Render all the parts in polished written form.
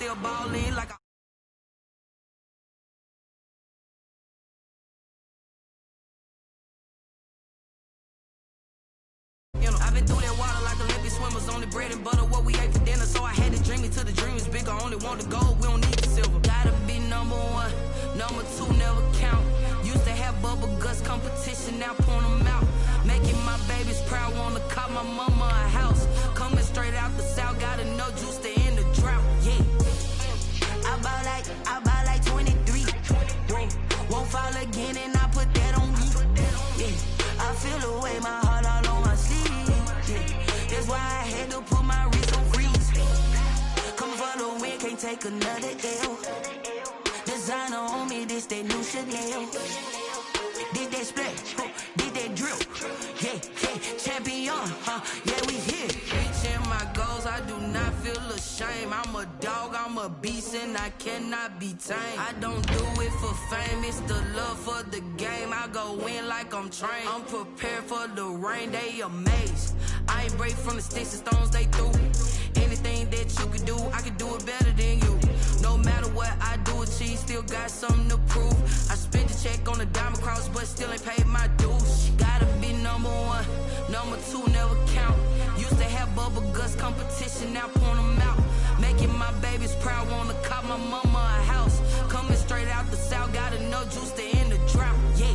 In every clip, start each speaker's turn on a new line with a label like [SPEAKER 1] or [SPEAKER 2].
[SPEAKER 1] still ballin' like I've been through that water like Olympic swimmers. Only bread and butter, what we ate for dinner. So I had to dream it till the dream is bigger. Only want the gold, we don't need the silver. Gotta be number one, number two never count. Used to have bubble guts competition, now point them out. Making my babies proud, wanna call my mama a house. Coming straight out the south, got enough juice to end the drought. Yeah, I bought like 23. Won't fall again and I put that on me. Yeah, I feel the way, my heart all on my sleeve. That's why I had to put my wrist on freeze. Coming for the win, can't take another L. Designer on me, this that new Chanel. Did that splash, did that drill. Yeah, champion, yeah, we here. Reaching my goals, I do not feel ashamed. I'm a dog, I'm a beast, and I cannot be tamed. I don't do it for fame, it's the love for the game. I go in like I'm trained. I'm prepared for the rain, they amazed. I ain't break from the sticks and stones they threw. Anything that you can do, I can do it better than you. No matter what I do, achieve, still got something to prove. I spent the check on the diamond cross, but still ain't paid my dues. Gotta be number one, number two never count. Used to have bubble guts competition, now point them out. Making my babies proud, wanna call my mama a house. Coming straight out the south, got enough juice to end the drought. Yeah,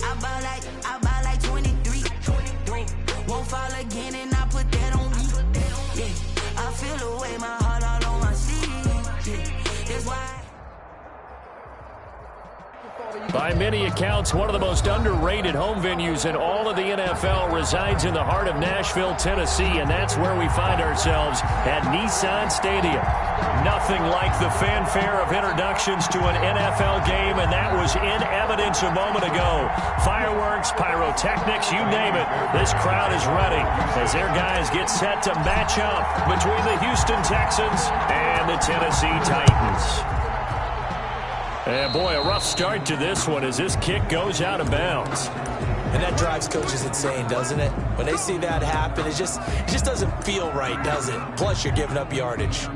[SPEAKER 1] I bought like 23. Won't fall again and I put that on me. Yeah, I feel the way, my heart all on my sleeve. Yeah, that's why.
[SPEAKER 2] By many accounts, one of the most underrated home venues in all of the NFL resides in the heart of Nashville, Tennessee, and that's where we find ourselves at Nissan Stadium. Nothing like the fanfare of introductions to an NFL game, and that was in evidence a moment ago. Fireworks, pyrotechnics, you name it, this crowd is ready as their guys get set to match up between the Houston Texans and the Tennessee Titans. And boy, a rough start to this one as this kick goes out of bounds.
[SPEAKER 3] And that drives coaches insane, doesn't it? When they see that happen, it just doesn't feel right, does it? Plus, you're giving up yardage.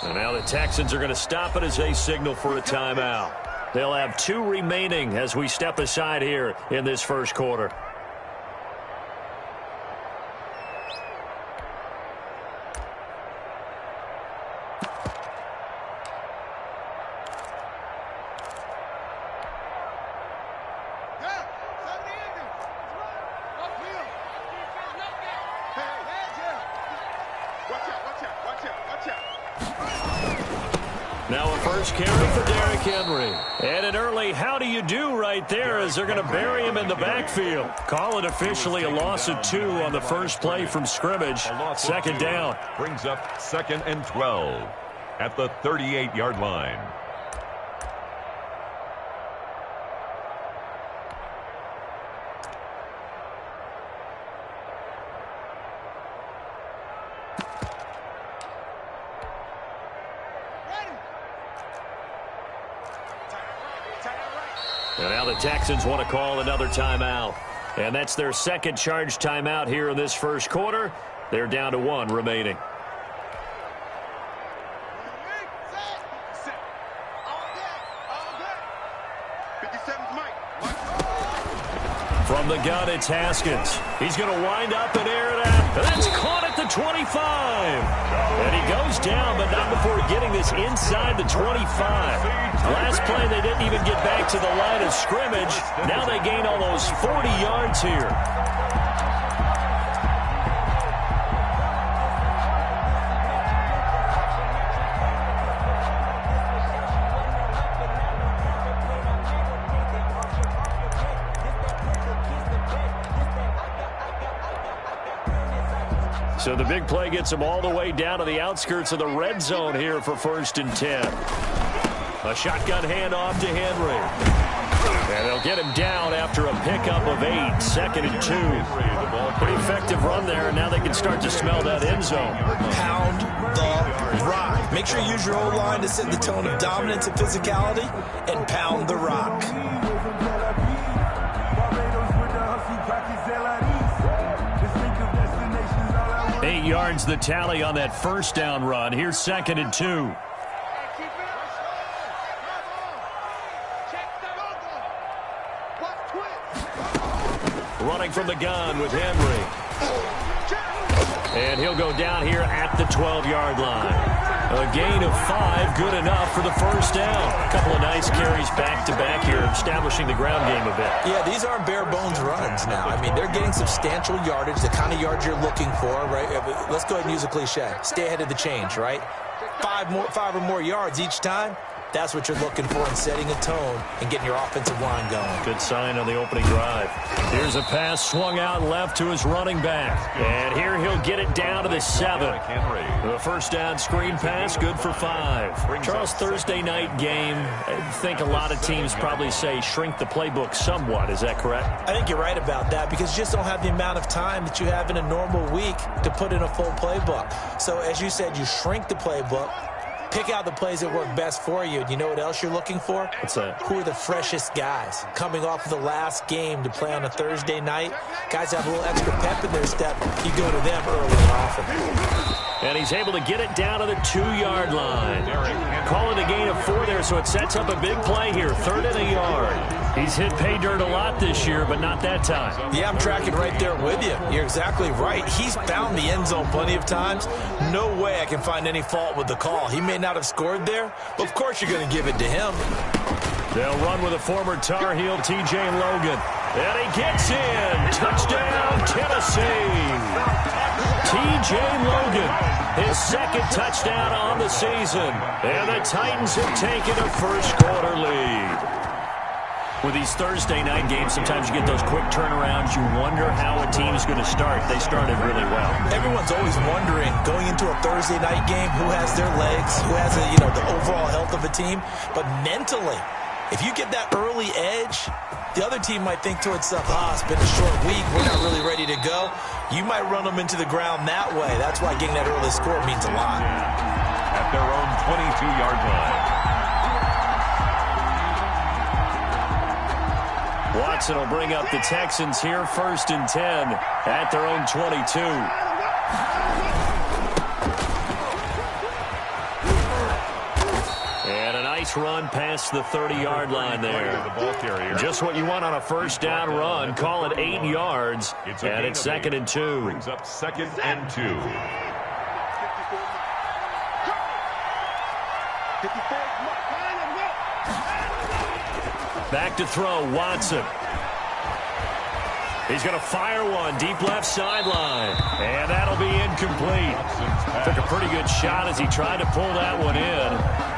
[SPEAKER 2] And now the Texans are going to stop it as they signal for a timeout. They'll have 2 remaining as we step aside here in this first quarter. Now a first carry for Derrick Henry. And an early how do you do right there as they're going to bury him in the backfield. Call it officially a loss of 2 on the first play from scrimmage. Second down.
[SPEAKER 4] Brings up 2nd and 12 at the 38-yard line.
[SPEAKER 2] And now the Texans want to call another timeout. And that's their second charge timeout here in this first quarter. They're down to 1 remaining. From the gun, it's Haskins. He's going to wind up and air it out. And that's caught at the 25. And he goes down, but not before getting this inside the 25. Last play, they didn't even get back to the line of scrimmage. Now they gain almost 40 yards here. So the big play gets them all the way down to the outskirts of the red zone here for 1st and 10. A shotgun handoff to Henry. And they'll get him down after a pickup of 8, 2nd and 2. Pretty effective run there, and now they can start to smell that end zone.
[SPEAKER 3] Pound the rock. Make sure you use your O-line to set the tone of dominance and physicality, and pound the rock.
[SPEAKER 2] 8 yards the tally on that first down run. Here's 2nd and 2. Running from the gun with Henry. And he'll go down here at the 12-yard line. A gain of 5, good enough for the first down. A couple of nice carries back-to-back here, establishing the ground game a bit.
[SPEAKER 3] Yeah, these aren't bare-bones runs now. I mean, they're getting substantial yardage, the kind of yards you're looking for, right? Let's go ahead and use a cliche. Stay ahead of the change, right? 5 or more yards each time. That's what you're looking for in setting a tone and getting your offensive line going.
[SPEAKER 2] Good sign on the opening drive. Here's a pass swung out left to his running back. And here he'll get it down to the 7. The first down screen pass, good for 5. Charles, Thursday night game, I think a lot of teams probably say shrink the playbook somewhat. Is that correct?
[SPEAKER 3] I think you're right about that because you just don't have the amount of time that you have in a normal week to put in a full playbook. So as you said, you shrink the playbook. Pick out the plays that work best for you. And you know what else you're looking for?
[SPEAKER 2] What's that?
[SPEAKER 3] Who are the freshest guys? Coming off of the last game to play on a Thursday night, guys have a little extra pep in their step. You go to them early and often.
[SPEAKER 2] And he's able to get it down to the 2-yard line. Calling a gain of 4 there, so it sets up a big play here. 3rd and a yard. He's hit pay dirt a lot this year, but not that time.
[SPEAKER 3] Yeah, I'm tracking right there with you. You're exactly right. He's found the end zone plenty of times. No way I can find any fault with the call. He may not have scored there, but of course you're going to give it to him.
[SPEAKER 2] They'll run with a former Tar Heel, T.J. Logan. And he gets in. Touchdown, Tennessee. T.J. Logan, his 2nd touchdown on the season. And the Titans have taken a first-quarter lead. With these Thursday night games, sometimes you get those quick turnarounds. You wonder how a team's going to start. They started really well.
[SPEAKER 3] Everyone's always wondering, going into a Thursday night game, who has their legs, who has the overall health of a team. But mentally, if you get that early edge, the other team might think to itself, it's been a short week, we're not really ready to go. You might run them into the ground that way. That's why getting that early score means a lot.
[SPEAKER 4] At their own 22-yard line.
[SPEAKER 2] Watson will bring up the Texans here, 1st and 10 at their own 22. And a nice run past the 30-yard line there. Just what you want on a first down run. Call it 8 yards, and it's 2nd and 2.
[SPEAKER 4] Brings up 2nd and 2.
[SPEAKER 2] Back to throw, Watson. He's going to fire one deep left sideline. And that'll be incomplete. Took a pretty good shot as he tried to pull that one in.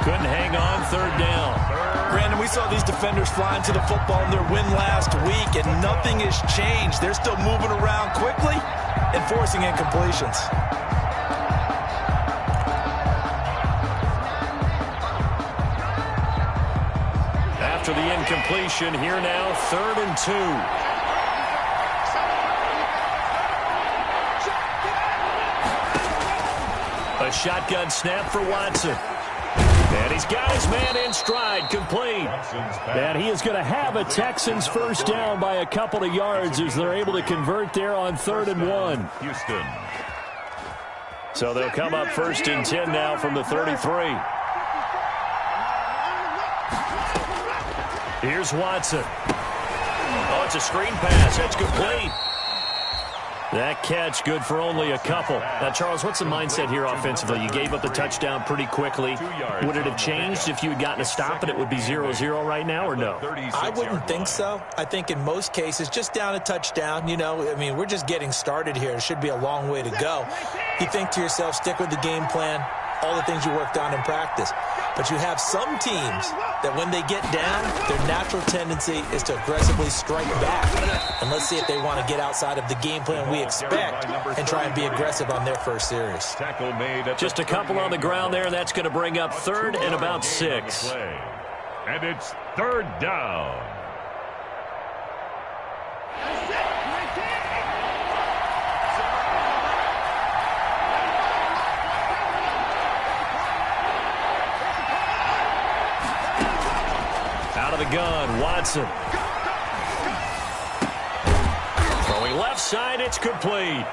[SPEAKER 2] Couldn't hang on, 3rd down.
[SPEAKER 3] Brandon, we saw these defenders flying to the football in their win last week, and nothing has changed. They're still moving around quickly and forcing incompletions.
[SPEAKER 2] After the incompletion, here now, 3rd and 2. A shotgun snap for Watson. And he's got his man in stride, complete. And he is going to have a Texans first down by a couple of yards as they're able to convert there on 3rd and 1.
[SPEAKER 4] Houston.
[SPEAKER 2] So they'll come up 1st and 10 now from the 33. Here's Watson. Oh, it's a screen pass. That's complete. That catch good for only a couple. Now, Charles, what's the mindset here offensively? You gave up the touchdown pretty quickly. Would it have changed if you had gotten a stop and it would be 0-0 right now, or no?
[SPEAKER 3] I wouldn't think so. I think in most cases, just down a touchdown, we're just getting started here. It should be a long way to go. You think to yourself, stick with the game plan, all the things you worked on in practice. But you have some teams that when they get down, their natural tendency is to aggressively strike back. And let's see if they want to get outside of the game plan we expect and try and be aggressive on their first series.
[SPEAKER 2] Just a couple on the ground there, and that's going to bring up 3rd and about 6.
[SPEAKER 4] And it's 3rd down.
[SPEAKER 2] Out of the gun, Watson. Throwing left side, it's complete.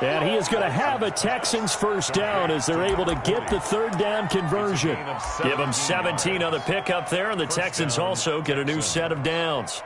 [SPEAKER 2] And he is going to have a Texans first down as they're able to get the third down conversion. Give them 17 on the pickup there, and the Texans also get a new set of downs.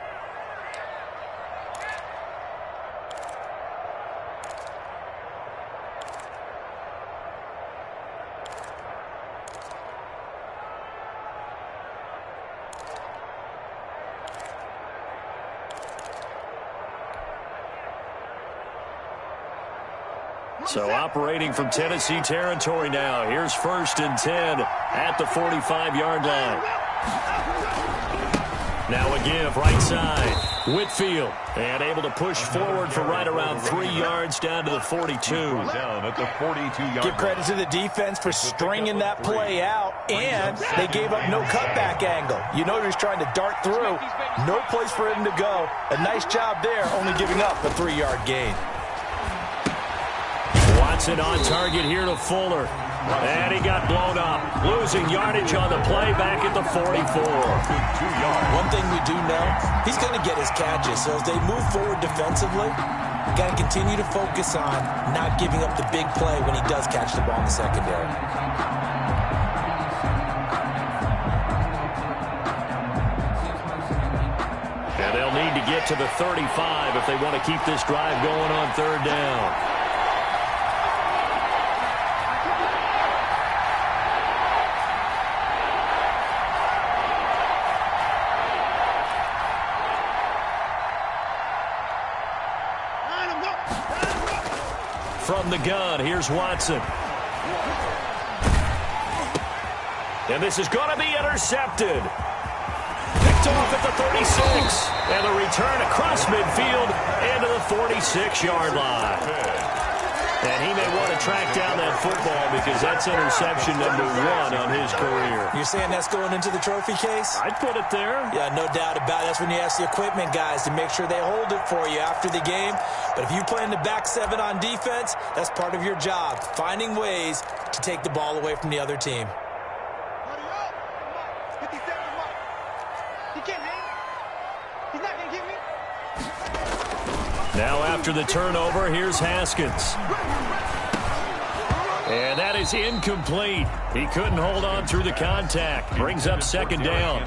[SPEAKER 2] So operating from Tennessee territory now. Here's 1st and 10 at the 45-yard line. Now a give right side. Whitfield, and able to push forward for right around 3 yards down to the 42.
[SPEAKER 4] Down at the 42-yard.
[SPEAKER 3] Give credit to the defense for stringing that play out, and they gave up no cutback angle. You know he's trying to dart through. No place for him to go. A nice job there, only giving up a 3-yard gain.
[SPEAKER 2] Watson on target here to Fuller. And he got blown up. Losing yardage on the play back at the 44.
[SPEAKER 4] 2 yards.
[SPEAKER 3] One thing we do know, he's going to get his catches. So as they move forward defensively, you got to continue to focus on not giving up the big play when he does catch the ball in the secondary.
[SPEAKER 2] And they'll need to get to the 35 if they want to keep this drive going on third down. From the gun, here's Watson. And this is going to be intercepted. Picked off at the 36. And the return across midfield into the 46-yard line. And he may want to track down that football because that's interception number 1 on his career.
[SPEAKER 3] You're saying that's going into the trophy case?
[SPEAKER 2] I'd put it there.
[SPEAKER 3] Yeah, no doubt about it. That's when you ask the equipment guys to make sure they hold it for you after the game. But if you play in the back 7 on defense, that's part of your job, finding ways to take the ball away from the other team.
[SPEAKER 2] Now after the turnover, here's Haskins. And that is incomplete. He couldn't hold on through the contact. Brings up second down.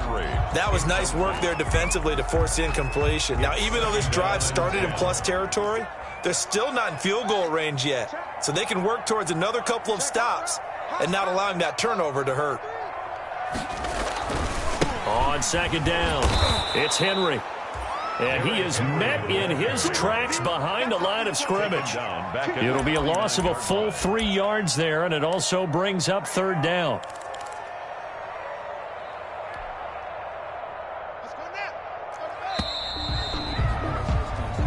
[SPEAKER 3] That was nice work there defensively to force incompletion. Now, even though this drive started in plus territory, they're still not in field goal range yet. So they can work towards another couple of stops and not allowing that turnover to hurt.
[SPEAKER 2] On second down, it's Henry. And he is met in his tracks behind the line of scrimmage. It'll be a loss of a full 3 yards there, and it also brings up third down.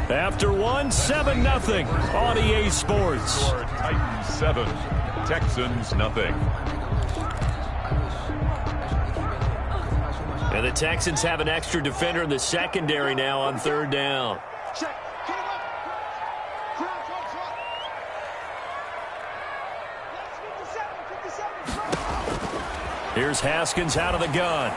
[SPEAKER 2] After one, 7-0 on EA Sports.
[SPEAKER 4] Titans 7, Texans nothing.
[SPEAKER 2] And the Texans have an extra defender in the secondary now on third down. Here's Haskins out of the gun.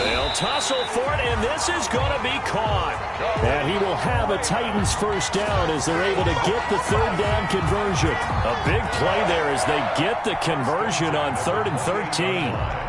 [SPEAKER 2] They'll tussle for it, and this is going to be caught. And he will have a Titans first down as they're able to get the third down conversion. A big play there as they get the conversion on 3rd and 13.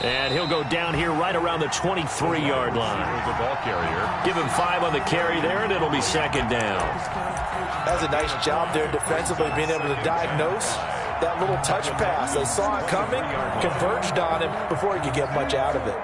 [SPEAKER 2] And he'll go down here right around the 23-yard line.
[SPEAKER 4] The ball carrier.
[SPEAKER 2] Give him 5 on the carry there, and it'll be second down.
[SPEAKER 3] That's a nice job there defensively, being able to diagnose that little touch pass. They saw it coming, converged on him before he could get much out of it.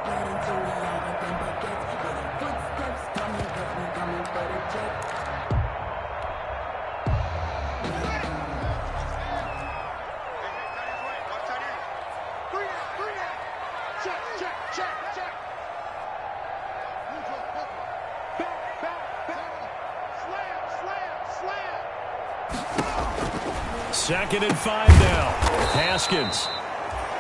[SPEAKER 2] 2nd and 5 now. Haskins.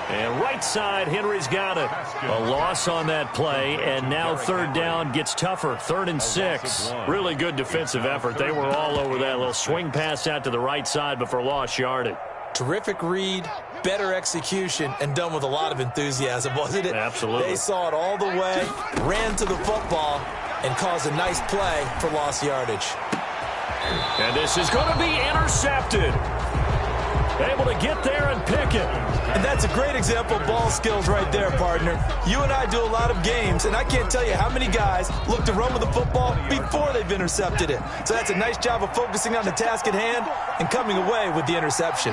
[SPEAKER 2] And right side, Henry's got it. A loss on that play, and now 3rd down gets tougher. 3rd and 6. Really good defensive effort. They were all over that little swing pass out to the right side, but for lost yardage.
[SPEAKER 3] Terrific read, better execution, and done with a lot of enthusiasm, wasn't it?
[SPEAKER 2] Absolutely.
[SPEAKER 3] They saw it all the way, ran to the football, and caused a nice play for lost yardage.
[SPEAKER 2] And this is going to be intercepted. Able to get there and pick it.
[SPEAKER 3] And that's a great example of ball skills right there, partner. You and I do a lot of games, and I can't tell you how many guys look to run with the football before they've intercepted it. So that's a nice job of focusing on the task at hand and coming away with the interception.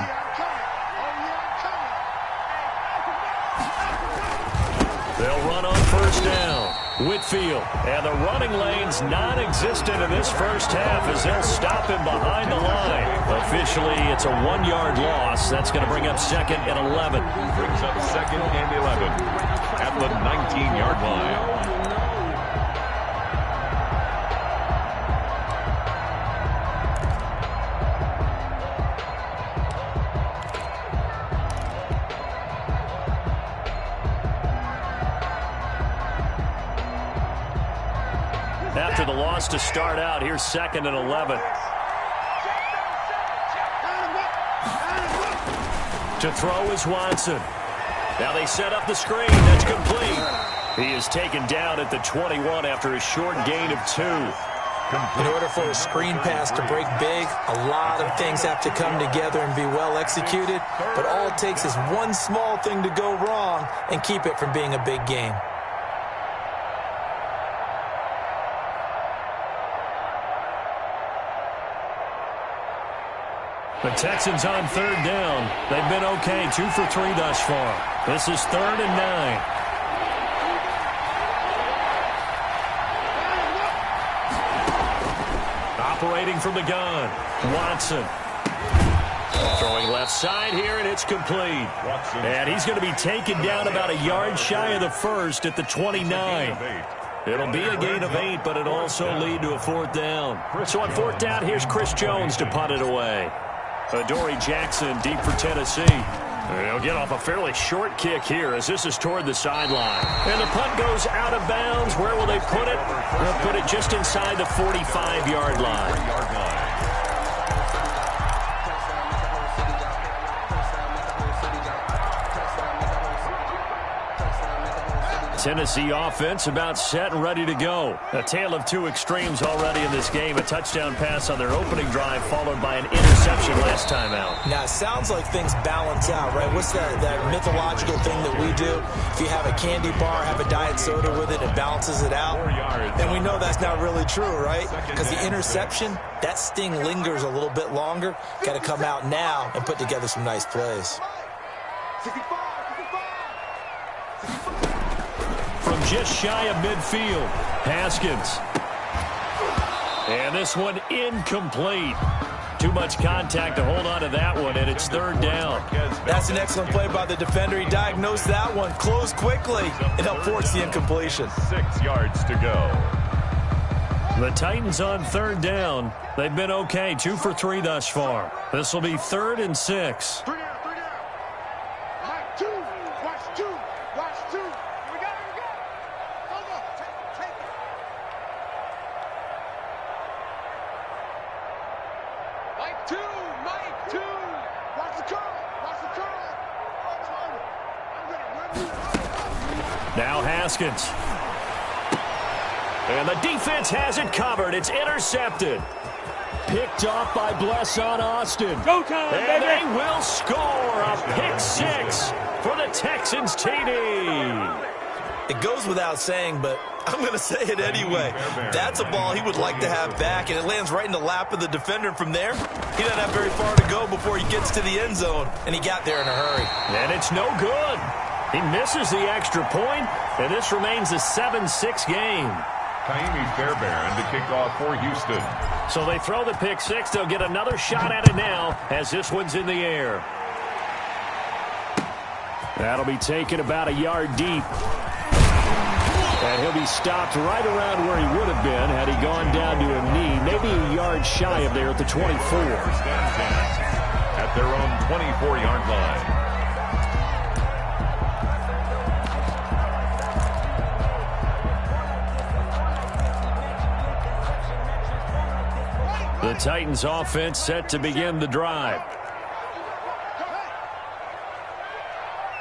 [SPEAKER 2] They'll run on 1st down. Whitfield. And the running lane's non-existent in this first half as they'll stop him behind the line. Officially, it's a 1-yard loss. That's going to bring up 2nd and 11.
[SPEAKER 4] Brings up 2nd and 11 at the 19-yard line.
[SPEAKER 2] After the loss to start out, here's 2nd and 11. To throw is Watson. Now they set up the screen. That's complete. He is taken down at the 21 after a short gain of 2.
[SPEAKER 3] In order for a screen pass to break big, a lot of things have to come together and be well executed. But all it takes is one small thing to go wrong and keep it from being a big game.
[SPEAKER 2] The Texans on 3rd down. They've been okay, 2 for 3 thus far. This is 3rd and 9. Operating from the gun, Watson. Throwing left side here, and it's complete. And he's going to be taken down about a yard shy of the 1st at the 29. It'll be a gain of 8, but it'll also lead to a 4th down. So on 4th down, here's Chris Jones to punt it away. Adoree Jackson deep for Tennessee. They'll get off a fairly short kick here as this is toward the sideline. And the punt goes out of bounds. Where will they put it? They'll put it just inside the 45-yard line. Tennessee offense about set and ready to go. A tale of 2 extremes already in this game. A touchdown pass on their opening drive followed by an interception last time out.
[SPEAKER 3] Now, it sounds like things balance out, right? What's that mythological thing that we do? If you have a candy bar, have a diet soda with it, it balances it out. And we know that's not really true, right? Because the interception, that sting lingers a little bit longer. Got to come out now and put together some nice plays.
[SPEAKER 2] From just shy of midfield, Haskins. And this one incomplete. Too much contact to hold on to that one, and it's 3rd down.
[SPEAKER 3] That's an excellent play by the defender. He diagnosed that one, closed quickly, and helped force the incompletion.
[SPEAKER 4] 6 yards to go.
[SPEAKER 2] The Titans on 3rd down. They've been okay, 2 for 3 thus far. This will be 3rd and 6. Now Haskins. And the defense has it covered. It's intercepted. Picked off by Blesson Austin.
[SPEAKER 5] Go time,
[SPEAKER 2] and
[SPEAKER 5] baby.
[SPEAKER 2] they will score a pick 6 for the Texans TD.
[SPEAKER 3] It goes without saying, but I'm going to say it anyway. That's a ball he would like to have back, and it lands right in the lap of the defender. From there, he doesn't have very far to go before he gets to the end zone, and he got there in a hurry.
[SPEAKER 2] And it's no good. He misses the extra point, and this remains a 7-6 game.
[SPEAKER 4] Taimi Fairbairn to kick off for Houston.
[SPEAKER 2] So they throw the pick 6. They'll get another shot at it now as this one's in the air. That'll be taken about a yard deep. And he'll be stopped right around where he would have been had he gone down to a knee, maybe a yard shy of there at the 24.
[SPEAKER 4] at their own 24-yard line.
[SPEAKER 2] The Titans offense set to begin the drive.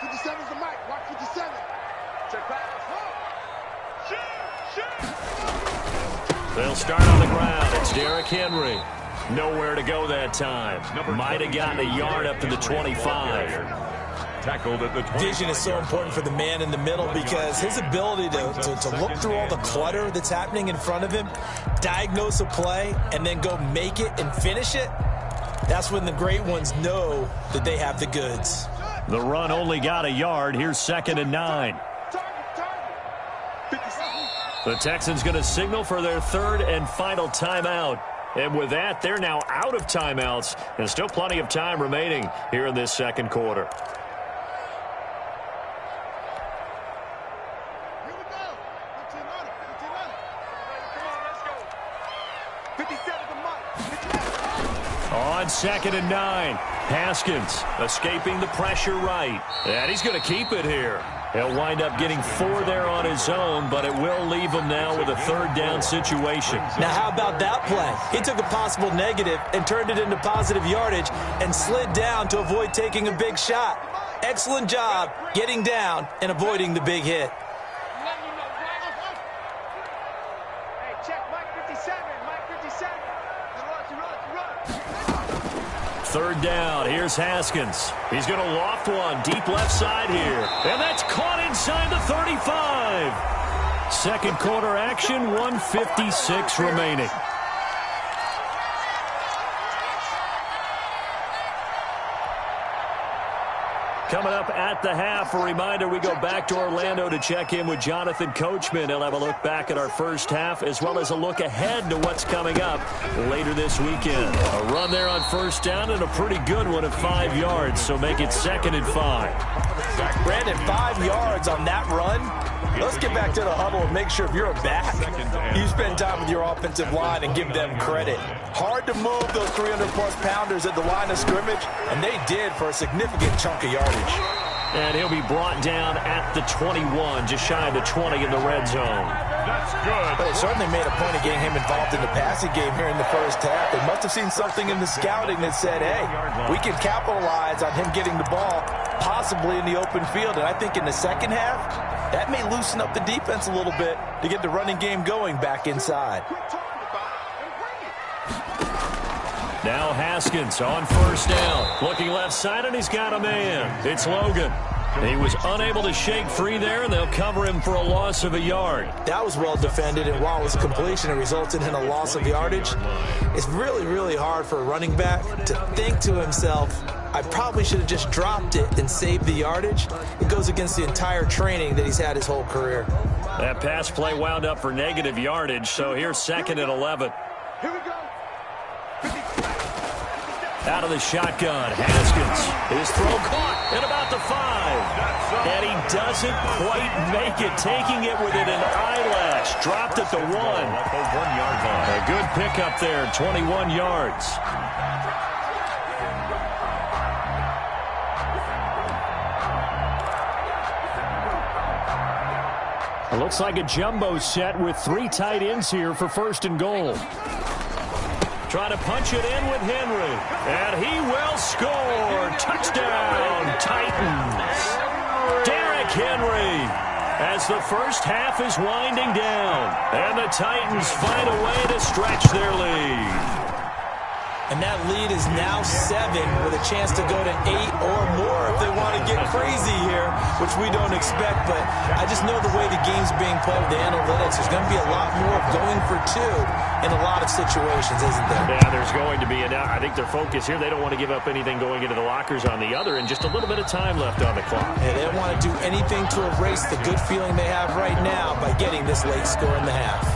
[SPEAKER 5] 57's the mic. Watch 57. Check pass.
[SPEAKER 2] They'll start on the ground. It's Derrick Henry. Nowhere to go that time. Might have gotten a yard up to the 25.
[SPEAKER 4] Tackled at the 20.
[SPEAKER 3] Vision is so important for the man in the middle because his ability to look through all the clutter that's happening in front of him, diagnose a play, and then go make it and finish it, that's when the great ones know that they have the goods.
[SPEAKER 2] The run only got a yard. Here's 2nd and 9. The Texans going to signal for their 3rd and final timeout. And with that, they're now out of timeouts. And still plenty of time remaining here in this 2nd quarter. On 2nd and 9, Haskins escaping the pressure right. And he's going to keep it here. He'll wind up getting 4 there on his own, but it will leave him now with a 3rd down situation.
[SPEAKER 3] Now, how about that play? He took a possible negative and turned it into positive yardage and slid down to avoid taking a big shot. Excellent job getting down and avoiding the big hit.
[SPEAKER 2] Third down, here's Haskins. He's going to loft one deep left side here. And that's caught inside the 35. 2nd quarter action, 1:56 remaining. Coming up at the half, a reminder, we go back to Orlando to check in with Jonathan Coachman. He'll have a look back at our first half as well as a look ahead to what's coming up later this weekend. A run there on 1st down and a pretty good one at 5 yards, so make it 2nd and 5.
[SPEAKER 3] Brandon, 5 yards on that run. Let's get back to the huddle and make sure if you're a back, you spend time with your offensive line and give them credit. Hard to move those 300-plus pounders at the line of scrimmage, and they did for a significant chunk of yardage.
[SPEAKER 2] And he'll be brought down at the 21, just shy of the 20 in the red zone.
[SPEAKER 4] That's good.
[SPEAKER 3] But they certainly made a point of getting him involved in the passing game here in the first half. They must have seen something in the scouting that said, hey, we can capitalize on him getting the ball possibly in the open field. And I think in the second half, that may loosen up the defense a little bit to get the running game going back inside.
[SPEAKER 2] Now Haskins on 1st down. Looking left side, and he's got a man. It's Logan. He was unable to shake free there, and they'll cover him for a loss of a yard.
[SPEAKER 3] That was well defended, and while it was a completion, it resulted in a loss of yardage. It's really, really hard for a running back to think to himself, I probably should have just dropped it and saved the yardage. It goes against the entire training that he's had his whole career.
[SPEAKER 2] That pass play wound up for negative yardage, so here's 2nd and 11.
[SPEAKER 5] Here we go.
[SPEAKER 2] Out of the shotgun, Haskins. His throw caught at about the 5. And he doesn't quite make it, taking it within an eyelash. Dropped at the 1.
[SPEAKER 4] At the 1-yard line.
[SPEAKER 2] A good pickup there, 21 yards. It looks like a jumbo set with 3 tight ends here for 1st and goal. Trying to punch it in with Henry. And he will score. Touchdown, Titans. Derrick Henry as the first half is winding down. And the Titans find a way to stretch their lead.
[SPEAKER 3] And that lead is now 7 with a chance to go to 8 or more if they want to get crazy here, which we don't expect. But I just know the way the game's being played with the analytics, there's going to be a lot more going for 2 in a lot of situations, isn't there?
[SPEAKER 2] Yeah, there's going to be. And I think their focus here, they don't want to give up anything going into the lockers on the other, and just a little bit of time left on the clock.
[SPEAKER 3] And they don't want to do anything to erase the good feeling they have right now by getting this late score in the half.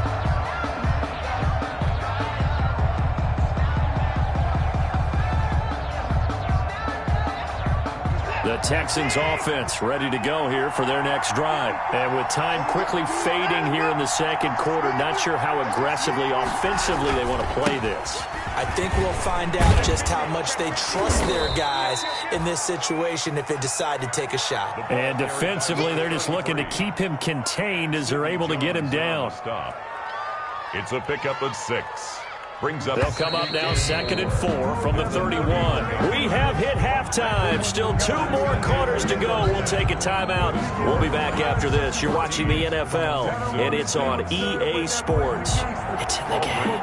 [SPEAKER 2] The Texans offense ready to go here for their next drive. And with time quickly fading here in the 2nd quarter, not sure how aggressively, offensively they want to play this.
[SPEAKER 3] I think we'll find out just how much they trust their guys in this situation if they decide to take a shot.
[SPEAKER 2] And defensively, they're just looking to keep him contained as they're able to get him down.
[SPEAKER 4] It's a pickup of 6. Brings up.
[SPEAKER 2] They'll come up now 2nd and 4 from the 31. We have hit halftime. Still 2 more quarters to go. We'll take a timeout. We'll be back after this. You're watching the NFL, and it's on EA Sports. It's in the game.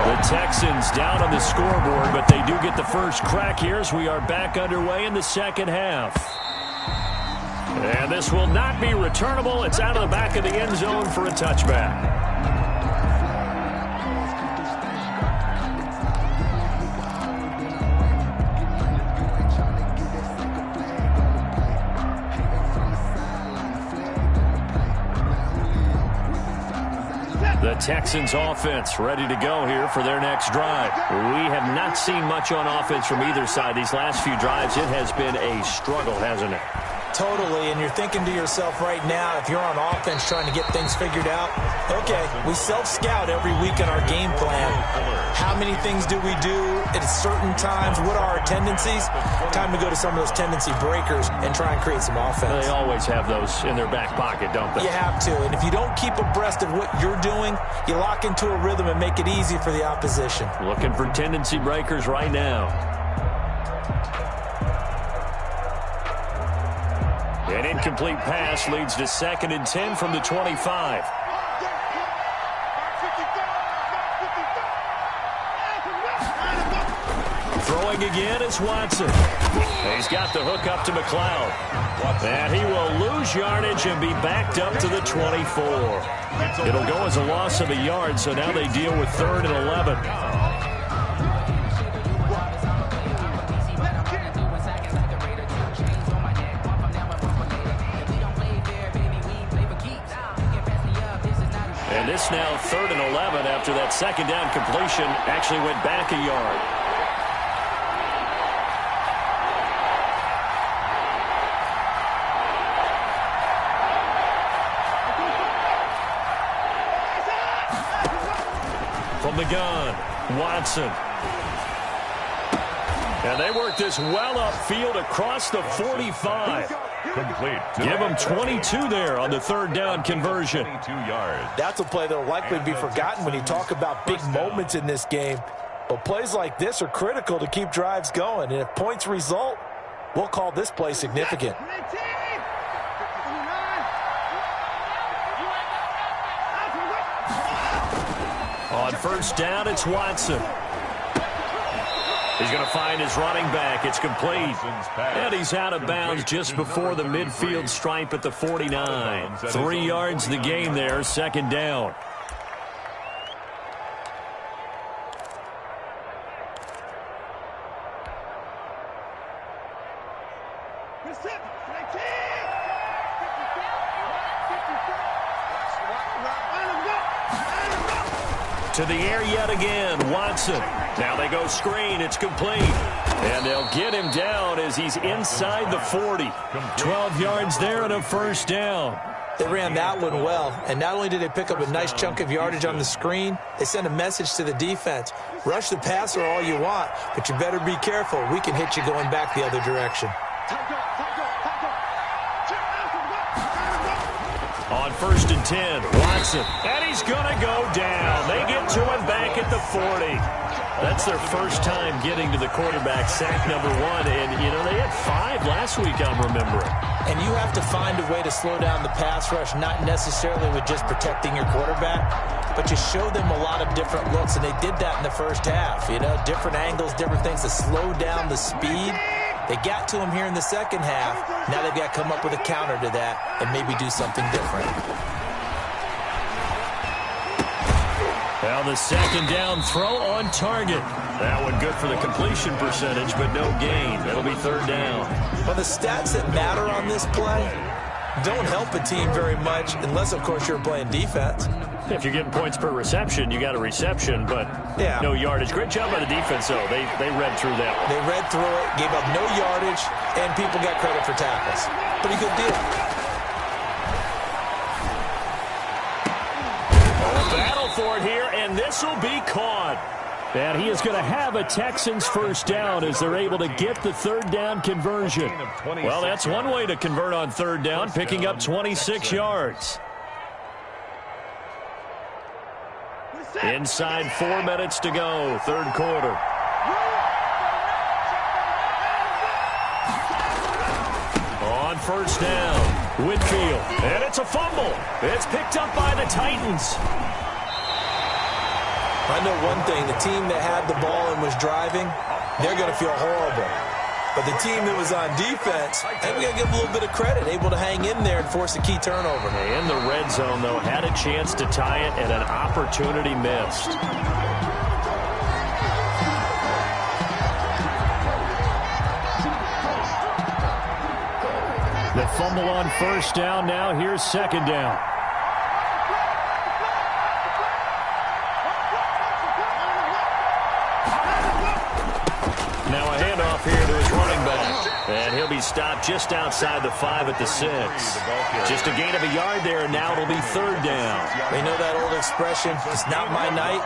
[SPEAKER 2] The Texans down on the scoreboard, but they do get the first crack here as we are back underway in the second half. And this will not be returnable. It's out of the back of the end zone for a touchback. The Texans offense ready to go here for their next drive. We have not seen much on offense from either side. These last few drives, it has been a struggle, hasn't it?
[SPEAKER 3] Totally, and you're thinking to yourself right now, if you're on offense trying to get things figured out, okay, we self-scout every week in our game plan. How many things do we do at certain times? What are our tendencies? Time to go to some of those tendency breakers and try and create some offense.
[SPEAKER 2] They always have those in their back pocket, don't they?
[SPEAKER 3] You have to, and if you don't keep abreast of what you're doing, you lock into a rhythm and make it easy for the opposition.
[SPEAKER 2] Looking for tendency breakers right now. An incomplete pass leads to 2nd and 10 from the 25. Throwing again is Watson. He's got the hook up to McLeod. And he will lose yardage and be backed up to the 24. It'll go as a loss of a yard, so now they deal with 3rd and 11. And this now 3rd and 11 after that second down completion actually went back a yard. From the gun, Watson. And they work this well upfield across the 45.
[SPEAKER 4] Complete.
[SPEAKER 2] Give them 22 there on the 3rd down conversion.
[SPEAKER 4] 22 yards.
[SPEAKER 3] That's a play that will likely be forgotten when you talk about big moments in this game. But plays like this are critical to keep drives going. And if points result, we'll call this play significant.
[SPEAKER 2] On 1st down, it's Watson. He's going to find his running back. It's complete. And he's out of bounds just before the midfield stripe at the 49. 3 yards the game there, 2nd down. To the air yet again, Watson. Now they go screen. It's complete. And they'll get him down as he's inside the 40. 12 yards there and a 1st down.
[SPEAKER 3] They ran that one well, and not only did they pick up a nice chunk of yardage on the screen, they sent a message to the defense. Rush the passer all you want, but you better be careful. We can hit you going back the other direction.
[SPEAKER 2] On 1st and 10, Watson. And he's going to go down. They get to him back at the 40. That's their first time getting to the quarterback, sack number 1. And, you know, they had 5 last week, I'm remembering.
[SPEAKER 3] And you have to find a way to slow down the pass rush, not necessarily with just protecting your quarterback, but you show them a lot of different looks, and they did that in the first half. You know, different angles, different things to slow down the speed. They got to him here in the second half. Now they've got to come up with a counter to that and maybe do something different.
[SPEAKER 2] Now the 2nd down throw on target. That one good for the completion percentage, but no gain. It'll be 3rd down.
[SPEAKER 3] Well, the stats that matter on this play don't help a team very much unless, of course, you're playing defense.
[SPEAKER 2] If you're getting points per reception, you got a reception, but no yardage. Great job by the defense, though. They read through that one.
[SPEAKER 3] They read through it, gave up no yardage, and people got credit for tackles. Pretty good deal.
[SPEAKER 2] Battle for it here, and this will be caught. And he is going to have a Texans first down as they're able to get the third down conversion. Well, that's one way to convert on third down, picking up 26 yards. Inside 4 minutes to go, third quarter. On first down, Whitfield. And it's a fumble. It's picked up by the Titans.
[SPEAKER 3] I know one thing, the team that had the ball and was driving, they're going to feel horrible. But the team that was on defense, I think we got to give them a little bit of credit, able to hang in there and force a key turnover.
[SPEAKER 2] In the red zone, though, had a chance to tie it and an opportunity missed. The fumble on first down. Now here's second down. Now a handoff here to his running back. And he'll be stopped just outside the 5 at the 6. Just a gain of a yard there, and now it'll be third down.
[SPEAKER 3] We know that old expression, it's not my night.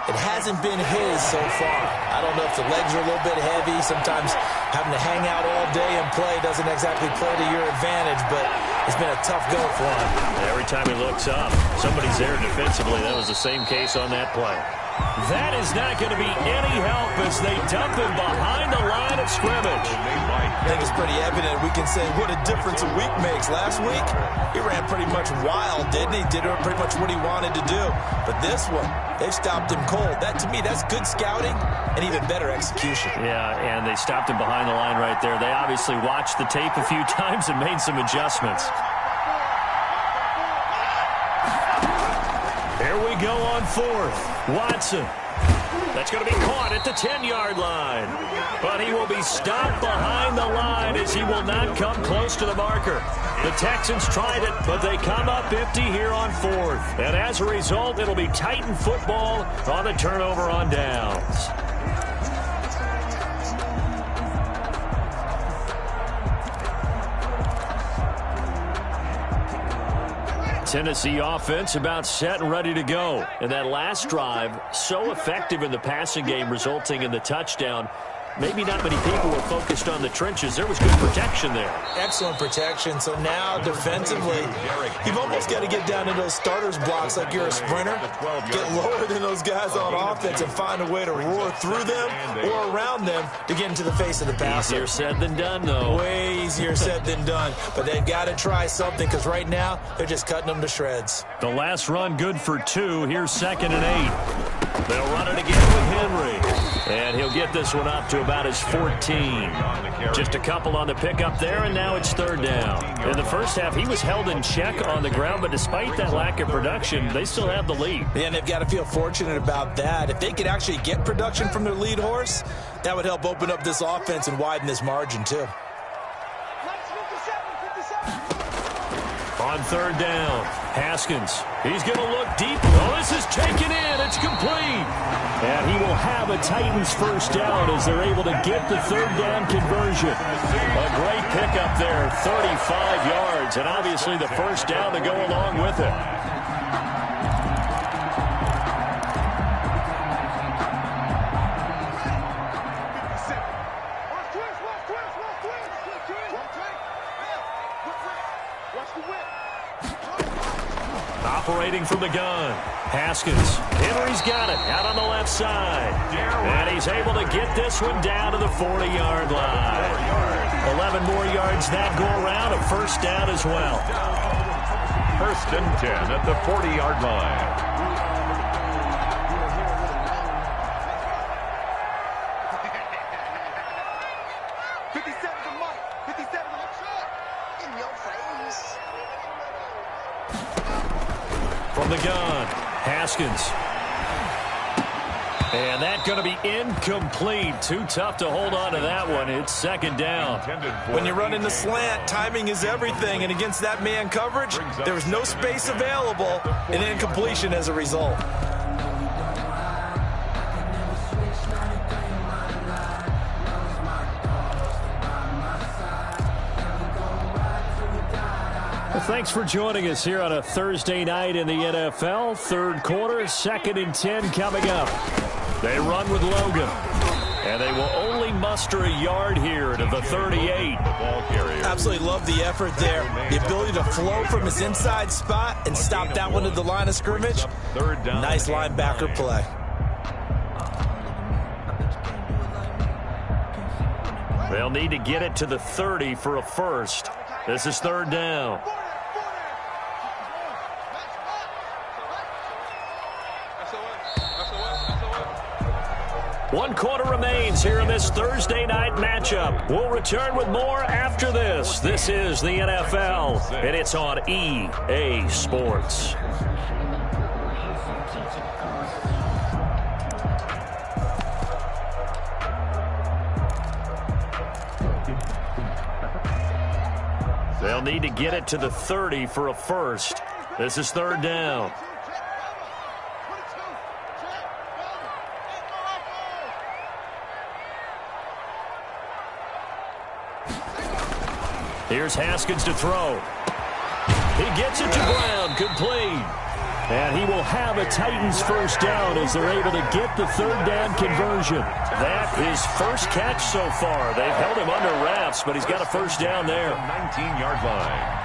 [SPEAKER 3] It hasn't been his so far. I don't know if the legs are a little bit heavy. Sometimes having to hang out all day and play doesn't exactly play to your advantage, but it's been a tough go for him.
[SPEAKER 2] Every time he looks up, somebody's there defensively. That was the same case on that play. That is not going to be any help as they dump him behind the line of scrimmage.
[SPEAKER 3] I think it's pretty evident. We can say what a difference a week makes. Last week, he ran pretty much wild, didn't he? Did pretty much what he wanted to do. But this one, they've stopped him cold. That, to me, that's good scouting and even better execution.
[SPEAKER 2] Yeah, and they stopped him behind the line right there. They obviously watched the tape a few times and made some adjustments. Here we go on fourth. Watson. That's going to be caught at the 10-yard line. But he will be stopped behind the line as he will not come close to the marker. The Texans tried it, but they come up empty here on fourth. And as a result, it'll be Titan football on the turnover on downs. Tennessee offense about set and ready to go. And that last drive, so effective in the passing game, resulting in the touchdown. Maybe not many people were focused on the trenches. There was good protection there.
[SPEAKER 3] Excellent protection. So now defensively, you've almost got to get down to those starters blocks like you're a sprinter. Get lower than those guys on offense and find a way to roar through them or around them to get into the face of the passer.
[SPEAKER 2] Easier said than done, though.
[SPEAKER 3] Way easier said than done. But they've got to try something because right now they're just cutting them to shreds.
[SPEAKER 2] The last run good for 2. Here's 2nd and 8. They'll run it again with Henry. And he'll get this one up to about his 14. Just a couple on the pickup there, and now it's third down. In the first half, he was held in check on the ground, but despite that lack of production, they still have the lead.
[SPEAKER 3] Yeah, and they've got to feel fortunate about that. If they could actually get production from their lead horse, that would help open up this offense and widen this margin, too.
[SPEAKER 2] On third down, Haskins. He's going to look deep. Oh, this is taken in. It's complete. And he will have a Titans first down as they're able to get the third down conversion. A great pickup there, 35 yards, and obviously the first down to go along with it. Operating from the gun, Haskins. Henry's got it out on the left side. And he's able to get this one down to the 40-yard line. 11 more yards that go around, a first down as well.
[SPEAKER 4] First and 10 at the 40-yard line.
[SPEAKER 2] From the gun, Haskins. And that's going to be incomplete. Too tough to hold on to that one. It's second down.
[SPEAKER 3] When you run in the slant, timing is everything. And against that man coverage, there was no space available and incompletion as a result.
[SPEAKER 2] Well, thanks for joining us here on a Thursday night in the NFL. Third quarter, 2nd and 10 coming up. They run with Logan. And they will only muster a yard here to the 38.
[SPEAKER 3] Absolutely love the effort there. The ability to flow from his inside spot and stop that one at the line of scrimmage. Nice linebacker play.
[SPEAKER 2] They'll need to get it to the 30 for a first. This is third down. One quarter remains here in this Thursday night matchup. We'll return with more after this. This is the NFL, and it's on EA Sports. They'll need to get it to the 30 for a first. This is third down. Here's Haskins to throw. He gets it to Brown, complete. And he will have a Titans first down as they're able to get the third down conversion. That is first catch so far. They've held him under wraps, but he's got a first down there.
[SPEAKER 4] 19-yard line.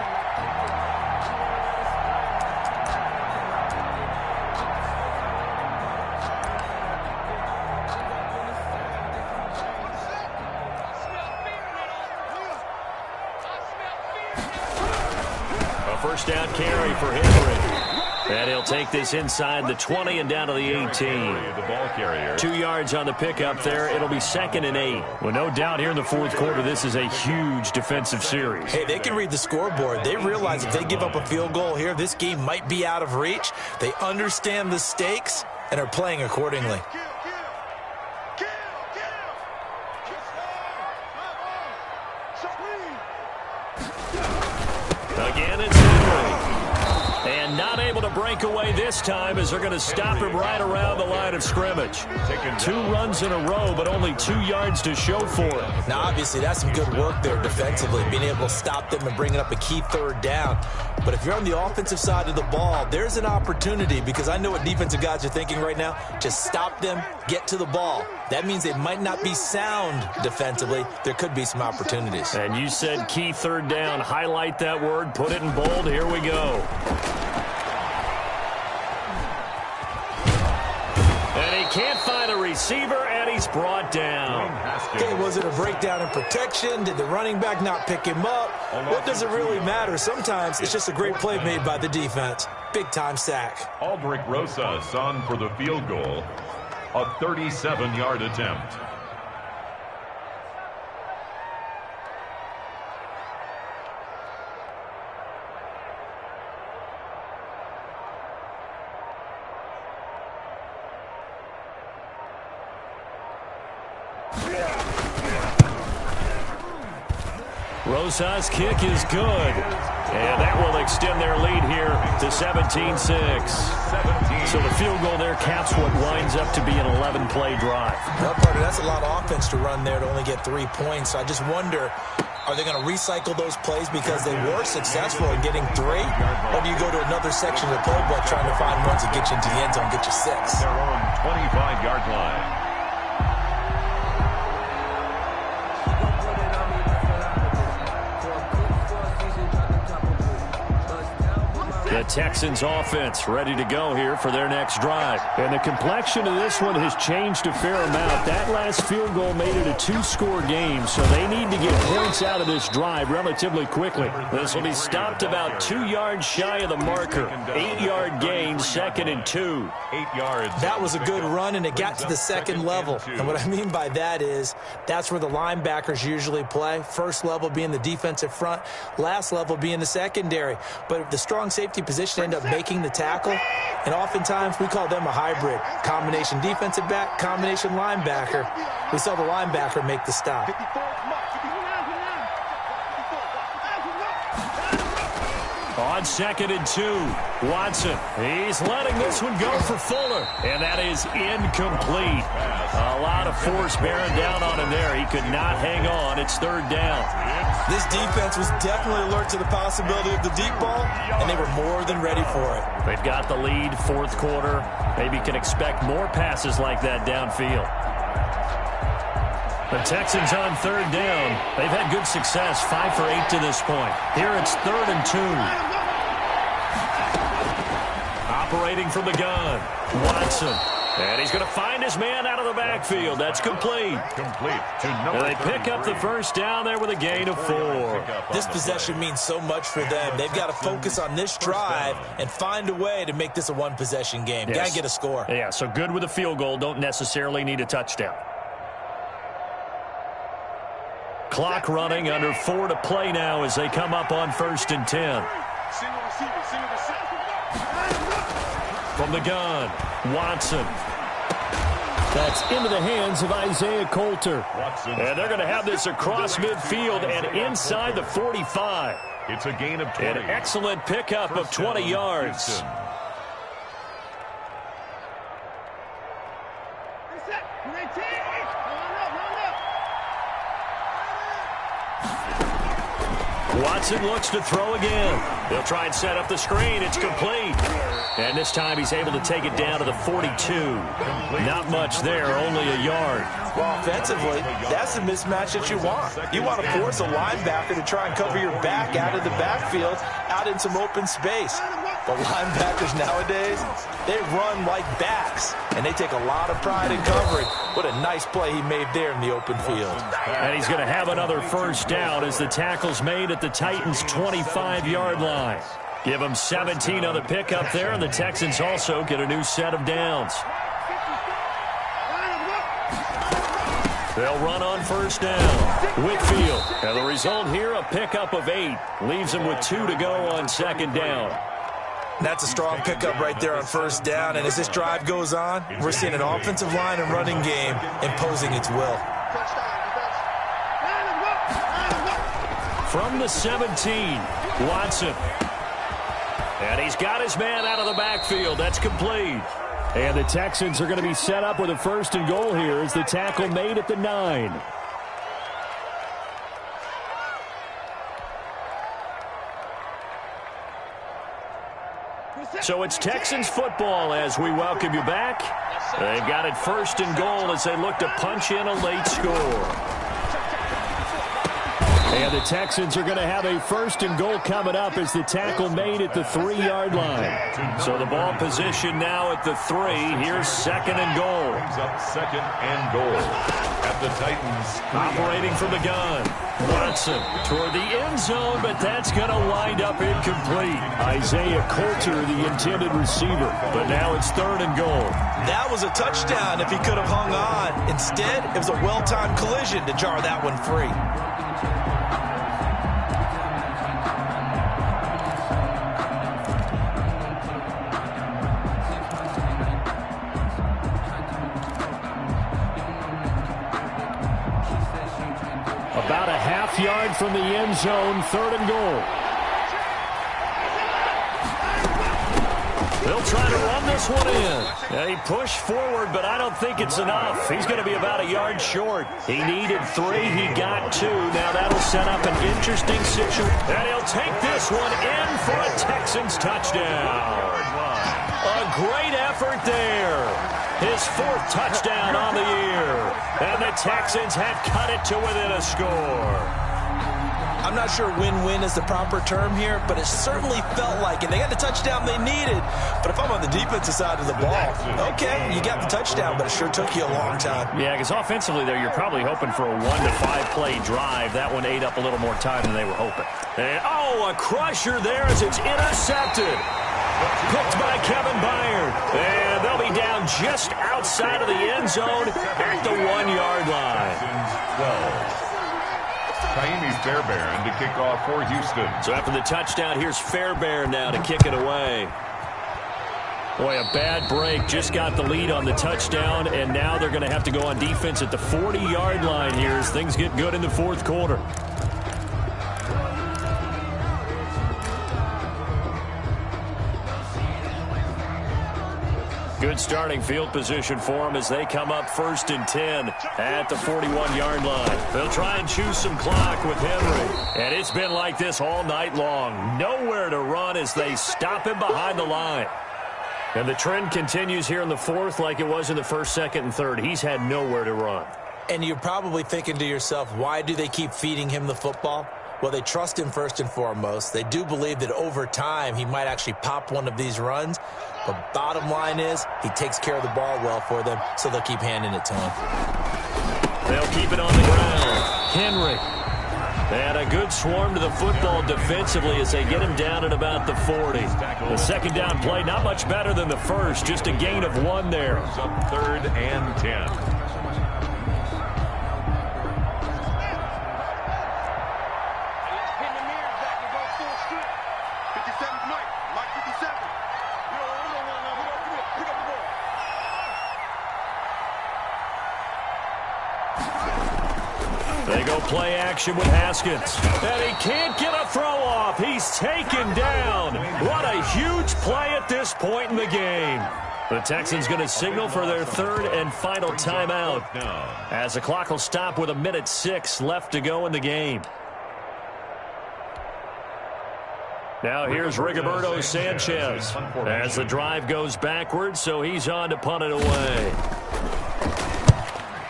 [SPEAKER 2] First down carry for Henry. And he'll take this inside the 20 and down to the 18.
[SPEAKER 4] The ball carrier.
[SPEAKER 2] 2 yards on the pickup there. It'll be 2nd and 8. Well, no doubt here in the fourth quarter, this is a huge defensive series.
[SPEAKER 3] Hey, they can read the scoreboard. They realize if they give up a field goal here, this game might be out of reach. They understand the stakes and are playing accordingly.
[SPEAKER 2] Again, it's Henry. And not able to break away this time as they're going to stop him right around the line of scrimmage. 2 runs in a row, but only 2 yards to show for it.
[SPEAKER 3] Now, obviously, that's some good work there defensively, being able to stop them and bringing up a key third down. But if you're on the offensive side of the ball, there's an opportunity, because I know what defensive guys are thinking right now. Just stop them, get to the ball. That means they might not be sound defensively. There could be some opportunities.
[SPEAKER 2] And you said key third down. Highlight that word. Put it in bold. Here we go. And he can't find a receiver, and he's brought down.
[SPEAKER 3] Okay, was it a breakdown in protection? Did the running back not pick him up? What does it really matter? Sometimes it's just a great play made by the defense. Big-time sack.
[SPEAKER 4] Aldrich Rosas on for the field goal. A 37-yard attempt.
[SPEAKER 2] Rosas' kick is good. And that will extend their lead here to 17-6. So the field goal there caps what winds up to be an 11-play drive.
[SPEAKER 3] Well, Parker, that's a lot of offense to run there to only get 3 points. So I just wonder, are they going to recycle those plays because they were successful in getting 3? Or do you go to another section of the playbook trying to find ones that get you into the end zone, get you 6?
[SPEAKER 4] Their own 25-yard line.
[SPEAKER 2] The Texans offense ready to go here for their next drive. And the complexion of this one has changed a fair amount. That last field goal made it a 2-score game, so they need to get points out of this drive relatively quickly. This will be stopped about 2 yards shy of the marker. 8-yard gain, 2nd and 2.
[SPEAKER 4] 8 yards.
[SPEAKER 3] That was a good run, and it got to the second level. And what I mean by that is that's where the linebackers usually play. First level being the defensive front, last level being the secondary. But if the strong safety position end up making the tackle, and oftentimes we call them a hybrid. Combination defensive back, combination linebacker. We saw the linebacker make the stop.
[SPEAKER 2] On 2nd and 2, Watson. He's letting this one go for Fuller. And that is incomplete. A lot of force bearing down on him there. He could not hang on. It's 3rd down.
[SPEAKER 3] This defense was definitely alert to the possibility of the deep ball, and they were more than ready for it.
[SPEAKER 2] They've got the lead, 4th quarter. Maybe can expect more passes like that downfield. The Texans on 3rd down. They've had good success, 5 for 8 to this point. Here it's 3rd and 2. Operating from the gun, Watson. And he's going to find his man out of the backfield. That's complete. And they pick up the 1st down there with a gain of 4.
[SPEAKER 3] This possession means so much for them. They've got to focus on this drive and find a way to make this a one-possession game.
[SPEAKER 2] Yes.
[SPEAKER 3] Got to get a score.
[SPEAKER 2] Yeah, so good with a field goal. Don't necessarily need a touchdown. Clock running, under 4 to play now as they come up on 1st and 10. From the gun, Watson. That's into the hands of Isaiah Coulter. And they're going to have this across midfield and inside the 45.
[SPEAKER 4] It's a gain of 20.
[SPEAKER 2] An excellent pickup of 20 yards. Watson looks to throw again. They'll try and set up the screen. It's complete. And this time he's able to take it down to the 42. Not much there, only a yard.
[SPEAKER 3] Well, offensively, that's the mismatch that you want. You want to force a linebacker to try and cover your back out of the backfield, out in some open space. But linebackers nowadays, they run like backs, and they take a lot of pride in covering. What a nice play he made there in the open field.
[SPEAKER 2] And he's going to have another 1st down as the tackle's made at the Titans' 25-yard line. Give them 17 on the pickup there, and the Texans also get a new set of downs. They'll run on 1st down. Whitfield. And the result here, a pickup of 8. Leaves them with 2 to go on 2nd down.
[SPEAKER 3] That's a strong pickup right there on 1st down. And as this drive goes on, we're seeing an offensive line and running game imposing its will.
[SPEAKER 2] From the 17, Watson. And he's got his man out of the backfield. That's complete. And the Texans are going to be set up with a 1st and goal here as the tackle made at the 9. So it's Texans football as we welcome you back. They've got it 1st and goal as they look to punch in a late score. And the Texans are going to have a 1st and goal coming up as the tackle made at the 3-yard line. So the ball position now at the 3. Here's 2nd and goal.
[SPEAKER 4] Up 2nd and goal at the Titans.
[SPEAKER 2] Operating from the gun. Watson toward the end zone, but that's going to wind up incomplete. Isaiah Coulter, the intended receiver. But now it's 3rd and goal.
[SPEAKER 3] That was a touchdown if he could have hung on. Instead, it was a well-timed collision to jar that one free.
[SPEAKER 2] About a half-yard from the end zone, 3rd and goal. They'll try to run this one in. He pushed forward, but I don't think it's enough. He's going to be about a yard short. He needed 3. He got 2. Now that'll set up an interesting situation. And he'll take this one in for a Texans touchdown. A great effort there. His 4th touchdown on the year. And the Texans have cut it to within a score.
[SPEAKER 3] I'm not sure win-win is the proper term here, but it certainly felt like it. They got the touchdown they needed. But if I'm on the defensive side of the ball, okay, you got the touchdown, but it sure took you a long time.
[SPEAKER 2] Yeah, because offensively there, you're probably hoping for a 1 to 5 play drive. That one ate up a little more time than they were hoping. And, a crusher there as it's intercepted. Picked by Kevin Byard. And they'll be down just outside of the end zone at the 1-yard line.
[SPEAKER 4] 12. Taimi Fairbairn to kick off for Houston.
[SPEAKER 2] So after the touchdown, here's Fairbairn now to kick it away. Boy, a bad break. Just got the lead on the touchdown, and now they're going to have to go on defense at the 40-yard line here as things get good in the 4th quarter. Good starting field position for them as they come up 1st and 10 at the 41-yard line. They'll try and choose some clock with Henry. And it's been like this all night long. Nowhere to run as they stop him behind the line. And the trend continues here in the 4th like it was in the 1st, 2nd, and 3rd. He's had nowhere to run.
[SPEAKER 3] And you're probably thinking to yourself, why do they keep feeding him the football? Well, they trust him first and foremost. They do believe that over time he might actually pop one of these runs. But bottom line is he takes care of the ball well for them, so they'll keep handing it to him.
[SPEAKER 2] They'll keep it on the ground. Henry. And a good swarm to the football defensively as they get him down at about the 40. The second down play, not much better than the first, just a gain of 1 there.
[SPEAKER 4] It's up 3rd and 10.
[SPEAKER 2] They go play action with Haskins. And he can't get a throw off. He's taken down. What a huge play at this point in the game. The Texans going to signal for their 3rd and final timeout as the clock will stop with 1:06 left to go in the game. Now here's Rigoberto Sanchez as the drive goes backwards, so he's on to punt it away.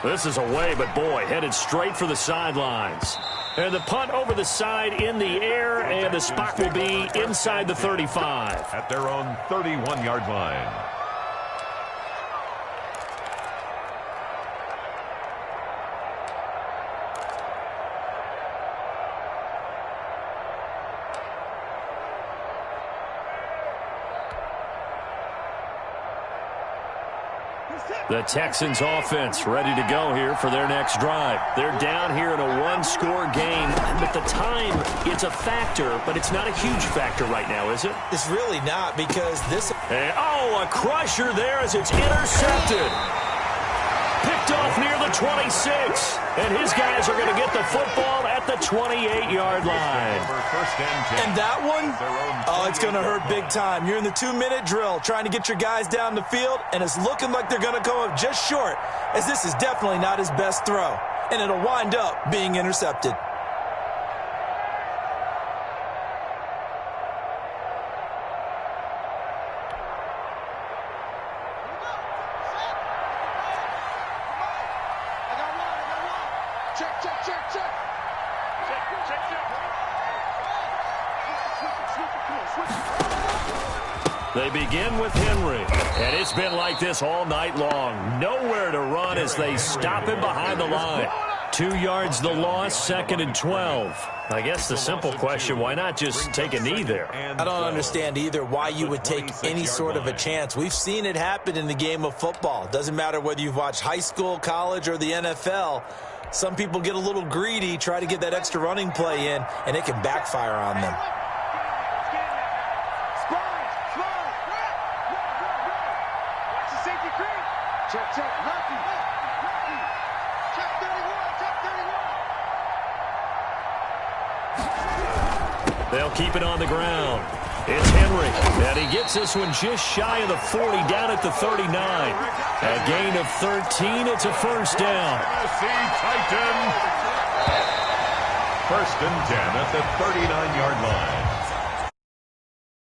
[SPEAKER 2] This is away, but boy, headed straight for the sidelines. And the punt over the side in the air, and the spot will be inside the 35.
[SPEAKER 4] At their own 31-yard line.
[SPEAKER 2] The Texans offense ready to go here for their next drive. They're down here in a 1-score game. At the time, it's a factor, but it's not a huge factor right now, is it?
[SPEAKER 3] It's really not because this...
[SPEAKER 2] And, a crusher there as it's intercepted. Picked off near the 26. And his guys are going to get the football at the 28-yard line.
[SPEAKER 3] And that one, it's going to hurt big time. You're in the 2-minute drill trying to get your guys down the field, and it's looking like they're going to go up just short, as this is definitely not his best throw. And it'll wind up being intercepted.
[SPEAKER 2] They begin with Henry, and it's been like this all night long. Nowhere to run as they stop him behind the line. 2 yards the loss, 2nd and 12. I guess the simple question, why not just take a knee there?
[SPEAKER 3] I don't understand either why you would take any sort of a chance. We've seen it happen in the game of football. It doesn't matter whether you've watched high school, college, or the NFL. Some people get a little greedy, try to get that extra running play in, and it can backfire on them.
[SPEAKER 2] They'll keep it on the ground. It's Henry, and he gets this one just shy of the 40, down at the 39. A gain of 13. It's a first down.
[SPEAKER 4] Titan. 1st and 10 at the 39-yard line.